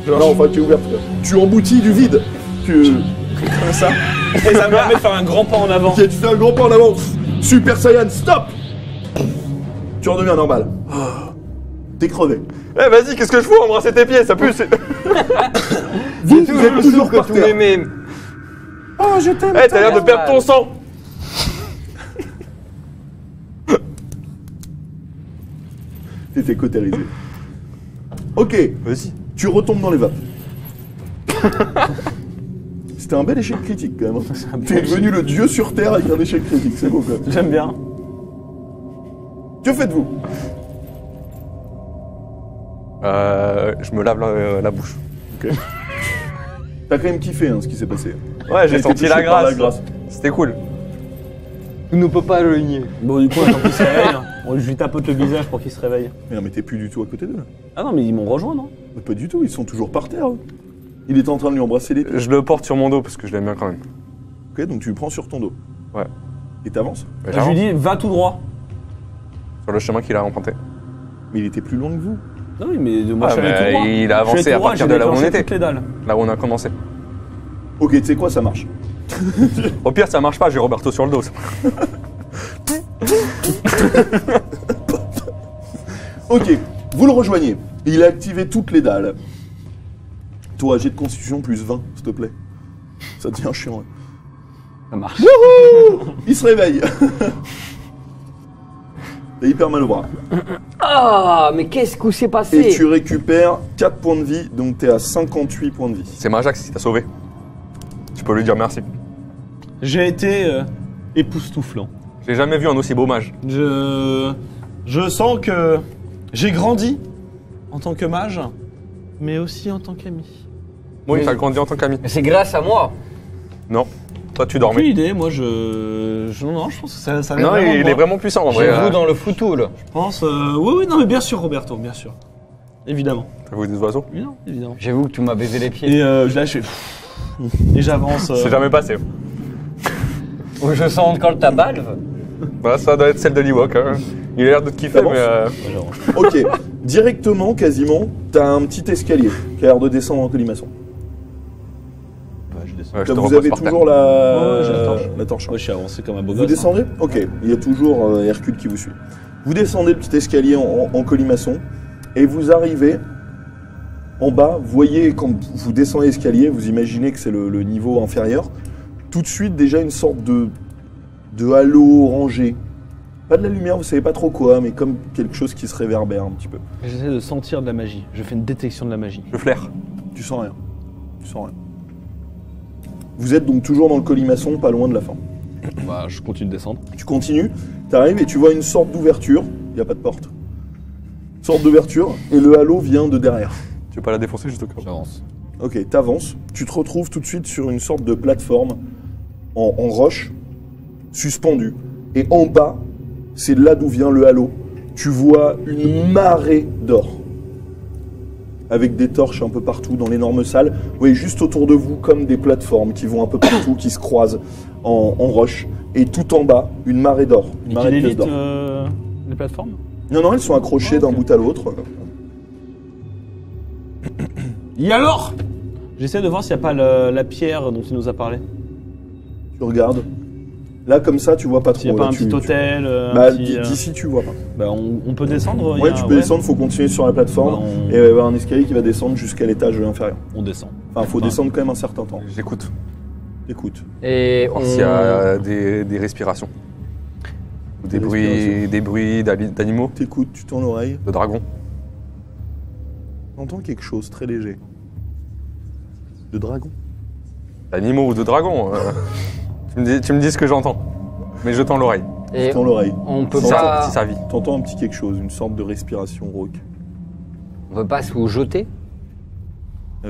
Genre, Non, enfin, tu es ouverte. Tu emboutis du vide. Tu... comme ça. Et ça me permet de faire un grand pas en avant. Ok, tu fais un grand pas en avant. Super Saiyan, stop. Tu redeviens normal. T'es crevé. Eh, vas-y, qu'est-ce que je fous? Embrasser tes pieds, ça pue. Vous êtes toujours par tous terre. les mêmes. Oh, je t'aime. Eh, t'as l'air de perdre ton sang. T'es cautérisé. Ok, Vas-y. tu retombes dans les vapes. C'était un bel échec critique quand même. Tu es devenu le dieu sur Terre avec un échec critique, c'est beau quand même. J'aime bien. Que faites-vous? Je me lave la bouche. T'as quand même kiffé hein, ce qui s'est passé. Ouais, j'ai T'as été senti touché la par grâce. C'était cool. Tu ne peux pas le nier. Bon, du coup, attends qu'il se réveille. Je lui tapote le visage pour qu'il se réveille. Mais non, mais t'es plus du tout à côté d'eux là. Ah non, mais ils m'ont rejoint, non? Mais pas du tout, ils sont toujours par terre. Eux. Il est en train de lui embrasser les pieds. Je le porte sur mon dos parce que je l'aime bien quand même. Ok, donc tu le prends sur ton dos. Ouais. Et t'avances. Bah, Je lui dis, va tout droit. Sur le chemin qu'il a emprunté. Mais il était plus loin que vous. Non, oui, mais moi, je suis allé mais tout droit. il a Je suis avancé allé à tout droit, partir j'ai de là où on déclenché était. toutes les dalles. Là où on a commencé. Ok, tu sais quoi, ça marche. Au pire, ça marche pas, j'ai Roberto sur le dos. Ok, vous le rejoignez. Il a activé toutes les dalles. Toi, jet de constitution plus 20, s'il te plaît. Ça devient chiant. Hein. Ça marche. Il se réveille. T'as hyper mal au bras. Ah, mais qu'est-ce qui s'est passé? Et tu récupères 4 points de vie, donc t'es à 58 points de vie. C'est Majax qui t'a sauvé. Tu peux lui dire merci. J'ai été époustouflant. J'ai jamais vu un aussi beau mage. Je sens que j'ai grandi en tant que mage, mais aussi en tant qu'ami. Oui, Mais- t'as grandi en tant qu'ami. Mais c'est grâce à moi. Non. Toi, tu Aucune dormais. idée, moi non, je pense que ça Non, il est vraiment puissant en vrai. J'ai vous dans le foutou, là. Je pense, oui, non, mais bien sûr, Roberto, bien sûr. Évidemment. T'as vu des oiseaux? Oui, non, évidemment. J'avoue que tu m'as baisé les pieds. Et là, je fais... Et j'avance. C'est jamais passé. Ou je sens encore ta balve. Bah, ça doit être celle de l'Ewok. Hein. Il a l'air de te kiffer, T'avances mais. Ok, directement, quasiment, t'as un petit escalier qui a l'air de descendre en colimaçon. Je descends. Ouais, je te Vous repose avez par terre. toujours Ouais, j'ai la torche. la torche. Moi, je suis avancé comme un beau Vous gosse. descendez Ok, il y a toujours Hercule qui vous suit. Vous descendez le petit escalier en colimaçon et vous arrivez en bas. Vous voyez, quand vous descendez l'escalier, vous imaginez que c'est le niveau inférieur. Tout de suite, déjà une sorte de halo orangé. Pas de la lumière, vous savez pas trop quoi, mais comme quelque chose qui se réverbère un petit peu. J'essaie de sentir de la magie. Je fais une détection de la magie. Je flaire. Tu sens rien. Tu sens rien. Vous êtes donc toujours dans le colimaçon, pas loin de la fin. Bah, je continue de descendre. Tu continues, tu arrives et tu vois une sorte d'ouverture. Il n'y a pas de porte. Une sorte d'ouverture et le halo vient de derrière. Tu veux pas la défoncer juste au cas où? J'avance. Ok, t'avances. Tu te retrouves tout de suite sur une sorte de plateforme en roche, suspendue. Et en bas, c'est là d'où vient le halo. Tu vois une marée d'or. Avec des torches un peu partout dans l'énorme salle. Vous voyez juste autour de vous comme des plateformes qui vont un peu partout, qui se croisent en roche. Et tout en bas, une marée d'or. Une Et marée qu'il de pièces évite d'or. les plateformes. Non, elles sont accrochées d'un bout à l'autre. Et alors J'essaie de voir s'il n'y a pas la pierre dont il nous a parlé. Tu regardes. Là, comme ça, tu vois pas trop. S'il n'y a pas Là, un petit hôtel, Bah, un petit... d'ici, tu vois pas. Bah, on peut descendre. il y Ouais, a- tu peux descendre, faut continuer sur la plateforme. Bah, Et il va y avoir un escalier qui va descendre jusqu'à l'étage inférieur. On descend. Enfin, faut descendre quand même un certain temps. J'écoute. Écoute. Et Voir on... s'il y a des respirations. Ou des bruits d'animaux, T'écoutes, tu tends l'oreille. de dragons. T'entends quelque chose très léger. De dragon. D'animaux ou de dragons. Tu me dis ce que j'entends. Mais je tends l'oreille. Et Tends l'oreille. on peut Si pas... ça vit. T'entends un petit quelque chose, une sorte de respiration rauque. On peut pas se vous jeter.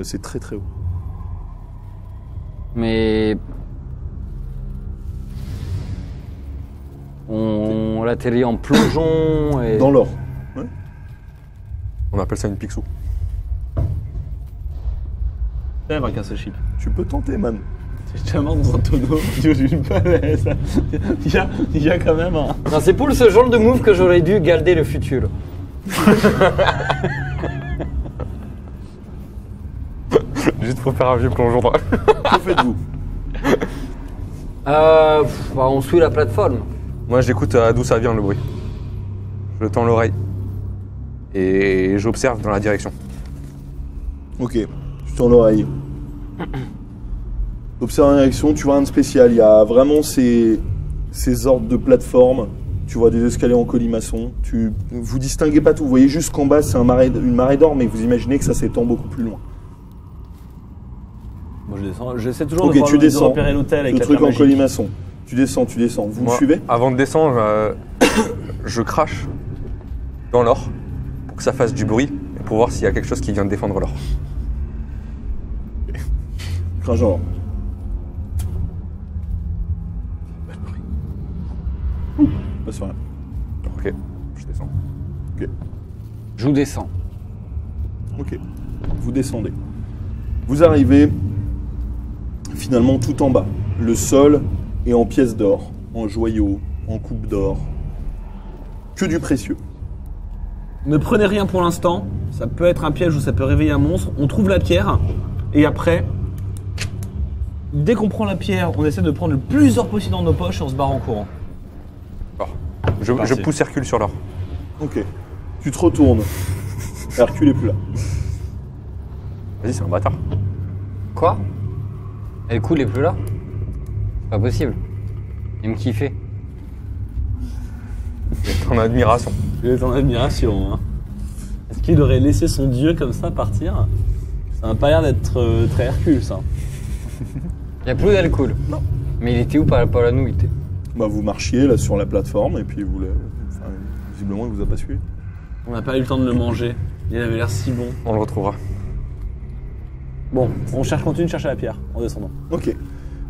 C'est très très haut. Mais... On l'atterrit en plongeon et... Dans l'or. On appelle ça une pixou. Elle va casser chip. Tu peux tenter, man. C'est tellement dans un tonneau d'une falaise. Il y a quand même un... Non, c'est pour ce genre de move que j'aurais dû garder le futur. Juste pour faire un vieux plongeon. Que faites-vous? Bah, on suit la plateforme. Moi, j'écoute d'où ça vient le bruit. Je tends l'oreille. Et j'observe dans la direction. Ok, tu tends l'oreille. Observe la réaction, tu vois rien de spécial. Il y a vraiment ces ordres de plateforme. Tu vois des escaliers en colimaçon. Vous distinguez pas tout. Vous voyez juste qu'en bas, c'est une marée d'or, mais vous imaginez que ça s'étend beaucoup plus loin. Moi, je descends. J'essaie toujours Ok, de, voir tu de descends. repérer l'hôtel avec Le la truc pierre en magique. colimaçon. Tu descends. Vous me Moi, suivez? Avant de descendre, je crache dans l'or pour que ça fasse du bruit et pour voir s'il y a quelque chose qui vient de défendre l'or. Crache dans l'or. Pas sur rien. Ok, je descends. Je descends. Ok. Vous descendez. Vous arrivez finalement tout en bas. Le sol est en pièces d'or, en joyaux, en coupes d'or. Que du précieux. Ne prenez rien pour l'instant. Ça peut être un piège ou ça peut réveiller un monstre. On trouve la pierre. Et après, dès qu'on prend la pierre, on essaie de prendre le plus d'or possible dans nos poches et on se barre en courant. Je pousse Hercule sur l'or. Ok. Tu te retournes. Hercule est plus là. Vas-y, c'est un bâtard. Quoi? Elle coule est plus là? C'est pas possible. Il me kiffait. En admiration. Il est en admiration. Hein. Est-ce qu'il aurait laissé son dieu comme ça partir? Ça n'a pas l'air d'être très Hercule, ça. Il n'y a plus d'elle coule. Non. Mais il était où par la nous? Il était... Bah, vous marchiez là sur la plateforme et puis visiblement il vous a pas suivi. On n'a pas eu le temps de le manger. Il avait l'air si bon. On le retrouvera. Bon, continue de chercher la pierre en descendant. Ok.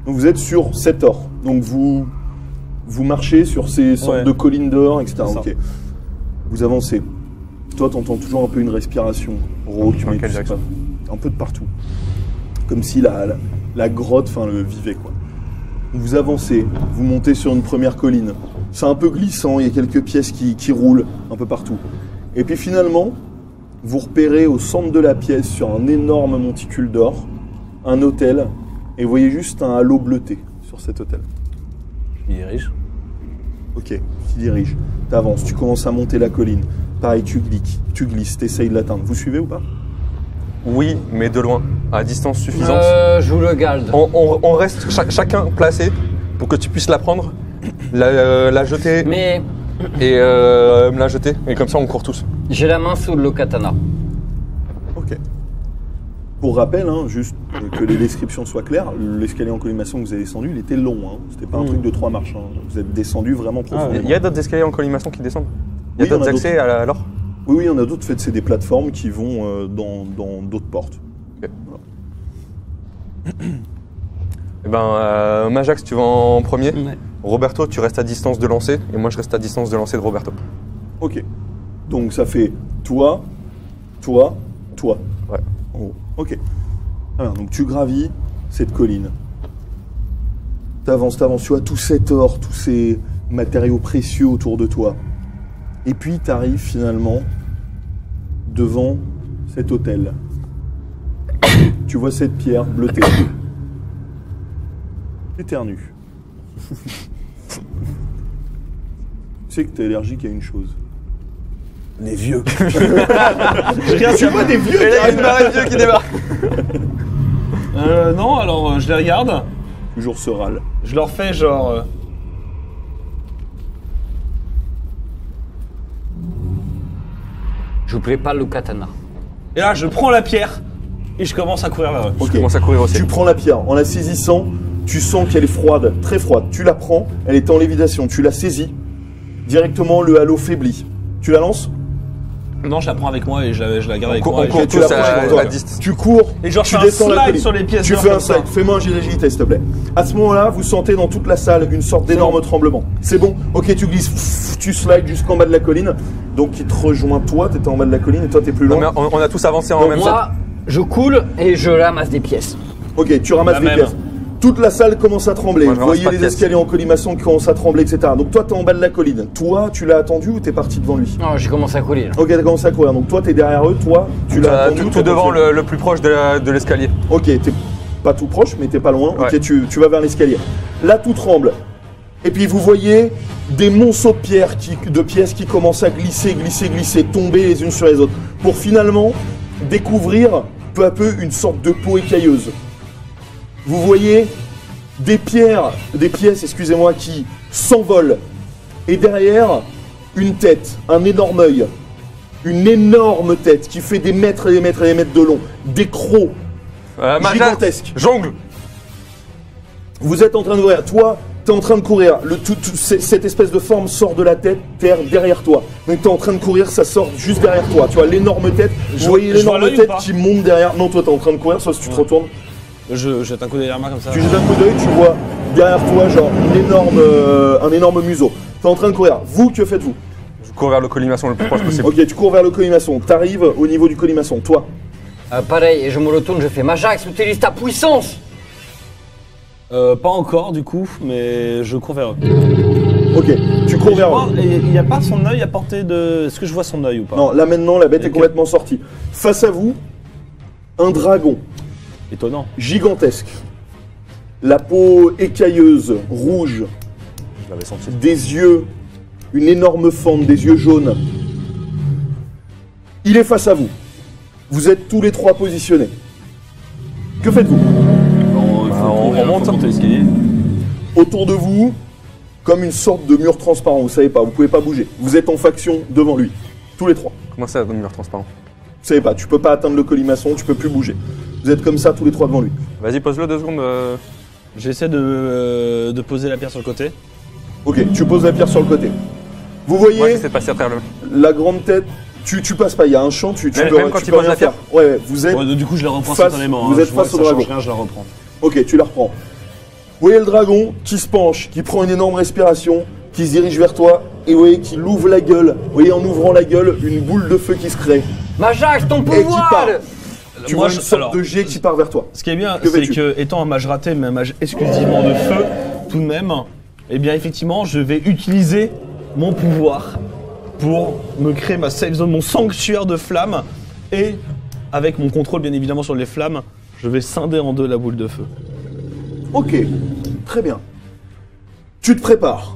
Donc vous êtes sur cet or. Donc vous marchez sur ces sortes de collines d'or, etc. C'est ça. Ok. Vous avancez. Toi, t'entends toujours un peu une respiration rauque, Dans mais quelle tu sais direction? pas, un peu de partout. Comme si la grotte, le vivait, quoi. Vous avancez, vous montez sur une première colline. C'est un peu glissant, il y a quelques pièces qui roulent un peu partout. Et puis finalement, vous repérez au centre de la pièce, sur un énorme monticule d'or, un hôtel, et vous voyez juste un halo bleuté sur cet hôtel. Il est riche. Ok, tu diriges, t'avances, tu commences à monter la colline. Pareil, tu glisses, t'essayes de l'atteindre. Vous suivez ou pas? Oui, mais de loin, à distance suffisante. Je vous le garde. On reste chacun placé pour que tu puisses la prendre, la jeter Mais et me la jeter. Et comme ça, on court tous. j'ai la main sous le katana. Ok. Pour rappel, juste que les descriptions soient claires, l'escalier en colimaçon que vous avez descendu, il était long. C'était pas un truc de 3 marches. Vous êtes descendu vraiment profondément. Il y a d'autres escaliers en colimaçon qui descendent. Il y a Oui, il y en d'autres a accès à l'or. Oui, il y en a d'autres. C'est des plateformes qui vont dans d'autres portes. Ok. Eh ben, Majax, tu vas en premier. Ouais. Roberto, tu restes à distance de lancer. Et moi, je reste à distance de lancer de Roberto. Ok. Donc ça fait toi. Ouais. En gros. Ok. Alors, donc tu gravis cette colline. T'avances, tu vois tout cet or, tous ces matériaux précieux autour de toi. Et puis t'arrives finalement devant cet hôtel. Tu vois cette pierre bleutée. Éternue. Tu sais que t'es allergique à une chose. Les vieux. Tu vois des vieux Et là, il y a une marée de vieux qui débarque. Non, alors je les regarde. Toujours ce râle. Je leur fais genre... Je vous prépare le katana. Et là, je prends la pierre et je commence à courir vers eux. Ok. Je commence à courir aussi. Tu prends la pierre, en la saisissant, tu sens qu'elle est froide, très froide. Tu la prends, elle est en lévitation, tu la saisis. Directement, le halo faiblit. Tu la lances? Non, je la prends avec moi et je la garde avec On moi. court tu tous la prends sur toi. à distance. Tu cours, Et genre, tu je fais un descends la slide colline. sur les pièces Tu d'or fais un comme ça. slide, fais-moi un jet d'agilité, s'il te plaît. À ce moment-là, vous sentez dans toute la salle une sorte d'énorme tremblement. C'est bon? Ok, tu glisses, tu slides jusqu'en bas de la colline. Donc il te rejoint toi, t'étais en bas de la colline et toi t'es plus Non, loin. mais on a tous avancé en Donc, même temps. Moi, je coule et je ramasse des pièces. Ok, tu ramasses La des même. pièces. Toute la salle commence à trembler. Moi, je Vous ramasse voyez pas de les pièces. escaliers en colimaçon qui commencent à trembler, etc. Donc toi, t'es en bas de la colline. Toi, tu l'as attendu ou t'es parti devant lui? Non, j'ai commencé à couler. Là. Ok, t'as commencé à courir. Donc toi, t'es derrière eux. Toi, tu l'as attendu. Tout t'as devant continué. le plus proche de l'escalier. Ok, t'es pas tout proche, mais t'es pas loin. Ouais. Ok, tu vas vers l'escalier. Là, tout tremble. Et puis vous voyez des monceaux de pièces qui commencent à glisser, tomber les unes sur les autres, pour finalement découvrir peu à peu une sorte de peau écailleuse. Vous voyez des pièces, excusez-moi, qui s'envolent. Et derrière, une tête, un énorme œil. Une énorme tête qui fait des mètres et des mètres et des mètres de long. Des crocs Majax, gigantesques. jongle. Vous êtes en train de courir. Toi, t'es en train de courir. Cette espèce de forme sort de la tête derrière toi. Donc t'es en train de courir, ça sort juste derrière toi. Tu vois l'énorme tête. Vous voyez je vois l'énorme l'œil ou tête pas qui monte derrière. Non, toi t'es en train de courir, sauf si tu te retournes. Je jette un coup derrière moi comme ça. Tu jettes un coup d'œil, tu vois derrière toi genre un énorme museau. T'es en train de courir. Vous, que faites-vous? Je cours vers le colimaçon le plus proche possible. Ok, tu cours vers le colimaçon. T'arrives au niveau du colimaçon. Toi, Pareil, et je me retourne, je fais Majax, utilise ta puissance. Pas encore du coup, mais je cours vers eux. ok, tu cours vers eux. Il n'y a pas son œil à portée de... Est-ce que je vois son œil ou pas? Non, là maintenant, la bête est Ok. complètement sortie. Face à vous, un dragon Étonnant. gigantesque. La peau écailleuse, rouge, Je l'avais senti. des yeux, une énorme fente, des yeux jaunes. Il est face à vous. Vous êtes tous les trois positionnés. Que faites-vous? On monte l'escalier. Autour de vous, comme une sorte de mur transparent, vous savez pas, vous pouvez pas bouger. Vous êtes en faction devant lui, tous les trois. Comment ça, un mur transparent? Vous savez pas, tu peux pas atteindre le colimaçon, tu peux plus bouger. Vous êtes comme ça tous les trois devant lui. Vas-y, pose-le 2 secondes. J'essaie de poser la pierre sur le côté. Ok, tu poses la pierre sur le côté. Vous voyez Moi, j'essaie de passer à travers le. la grande tête. Tu passes pas, il y a un champ, tu Même peux, quand tu il peux pose rien la pierre. faire. Ouais, vous êtes. Ouais, du coup, je la reprends Face- spontanément. vous hein. êtes Je vois face que au ça dragon. change rien, je la reprends. Ok, tu la reprends. Vous voyez le dragon qui se penche, qui prend une énorme respiration, qui se dirige vers toi, et vous voyez qu'il ouvre la gueule. Vous voyez en ouvrant la gueule, une boule de feu qui se crée. Majax, ton Et qui pouvoir. part. Tu Moi, vois une je- sorte alors, de jet qui part vers toi. Ce qui est bien, Que c'est fais-tu que, étant un mage raté, mais un mage exclusivement de feu, tout de même, eh bien, effectivement, je vais utiliser mon pouvoir pour me créer ma safe zone, mon sanctuaire de flammes, et avec mon contrôle, bien évidemment, sur les flammes, je vais scinder en deux la boule de feu. Ok, très bien. Tu te prépares.